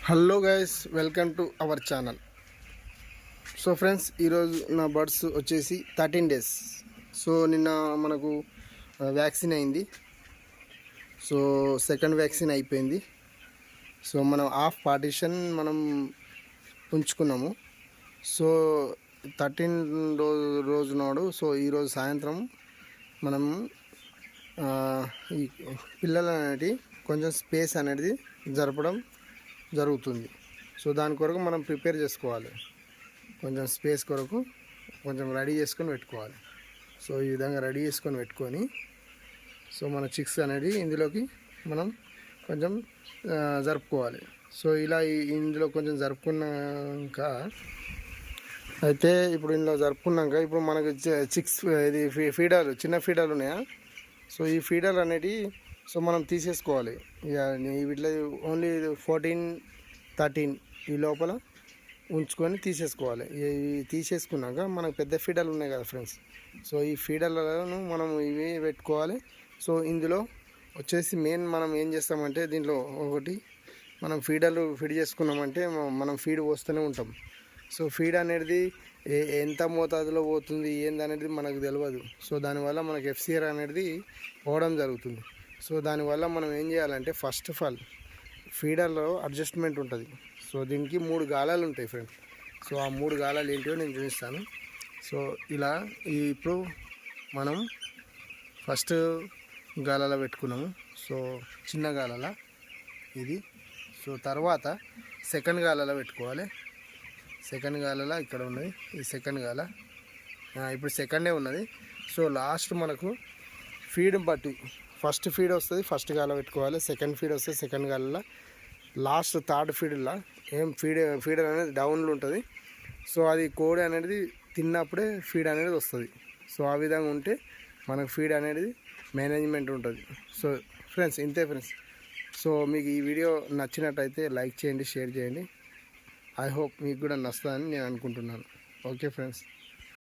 Hello guys, welcome to our channel. So friends, ఈరోజు నా birds వచ్చేసి 13 డేస్. సో నిన్న మనకు వ్యాక్సిన్ అయింది. సో సెకండ్ వ్యాక్సిన్ అయిపోయింది. సో మనం హాఫ్ పార్టిషన్ మనం ఉంచుకున్నాము. సో 13 రోజు నాడు, సో ఈరోజు సాయంత్రం మనం ఈ పిల్లలు అనేది కొంచెం స్పేస్ అనేది జరపడం జరుగుతుంది. సో దాని కొరకు మనం ప్రిపేర్ చేసుకోవాలి. కొంచెం స్పేస్ కొరకు కొంచెం రెడీ చేసుకొని పెట్టుకోవాలి. సో ఈ విధంగా రెడీ చేసుకొని పెట్టుకొని, సో మన చిక్స్ అనేది ఇందులోకి మనం కొంచెం జరుపుకోవాలి. సో ఇలా ఇందులో కొంచెం జరుపుకున్నాక అయితే ఇప్పుడు ఇందులో జరుపుకున్నాక ఇప్పుడు మనకు చిక్స్ ఇది ఫీడర్లు, చిన్న ఫీడర్లు ఉన్నాయా. సో ఈ ఫీడర్లు అనేటివి సో మనం తీసేసుకోవాలి. ఇక వీటిలో ఓన్లీ 14, 13 ఈ లోపల ఉంచుకొని తీసేసుకోవాలి. ఇవి తీసేసుకున్నాక మనకు పెద్ద ఫీడర్లు ఉన్నాయి కదా ఫ్రెండ్స్. సో ఈ ఫీడర్లను మనం ఇవి పెట్టుకోవాలి. సో ఇందులో వచ్చేసి మెయిన్ మనం ఏం చేస్తామంటే, దీంట్లో ఒకటి మనం ఫీడర్లు ఫీడ్ చేసుకున్నామంటే మనం ఫీడ్ పోస్తూనే ఉంటాం. సో ఫీడ్ అనేది ఎంత మోతాదులో పోతుంది ఏందనేది మనకు తెలియదు. సో దానివల్ల మనకు ఎఫ్సిఆర్ అనేది పోవడం జరుగుతుంది. సో దానివల్ల మనం ఏం చేయాలంటే, ఫస్ట్ ఆఫ్ ఆల్ ఫీడర్లో అడ్జస్ట్మెంట్ ఉంటుంది. సో దీనికి 3 గాలాలు ఉంటాయి ఫ్రెండ్స్. సో ఆ 3 గాలాలు ఏంటో నేను చూపిస్తాను. సో ఇలా ఇప్పుడు మనం ఫస్ట్ గాలాల పెట్టుకున్నాము. సో చిన్న గాలాల ఇది. సో తర్వాత సెకండ్ గాలాల పెట్టుకోవాలి. సెకండ్ గాలాల ఇక్కడ ఉన్నది, ఈ సెకండ్ గాల ఇప్పుడు సెకండే ఉన్నది. సో లాస్ట్ మనకు ఫీడ్ బట్టి ఫస్ట్ ఫీడ్ వస్తుంది, ఫస్ట్ గాల పెట్టుకోవాలి. సెకండ్ ఫీడ్ వస్తుంది, సెకండ్ గాలలో. లాస్ట్ థర్డ్ ఫీడ్లో ఫీడర్ అనేది డౌన్లో ఉంటుంది. సో అది కోడి అనేది తిన్నప్పుడే ఫీడ్ అనేది వస్తుంది. సో ఆ విధంగా ఉంటే మనకు ఫీడ్ అనేది మేనేజ్మెంట్ ఉంటుంది. సో ఫ్రెండ్స్, ఇంతే ఫ్రెండ్స్. సో మీకు ఈ వీడియో నచ్చినట్టయితే లైక్ చేయండి, షేర్ చేయండి. ఐ హోప్ మీకు కూడా నచ్చుతుందని నేను అనుకుంటున్నాను. Okay friends.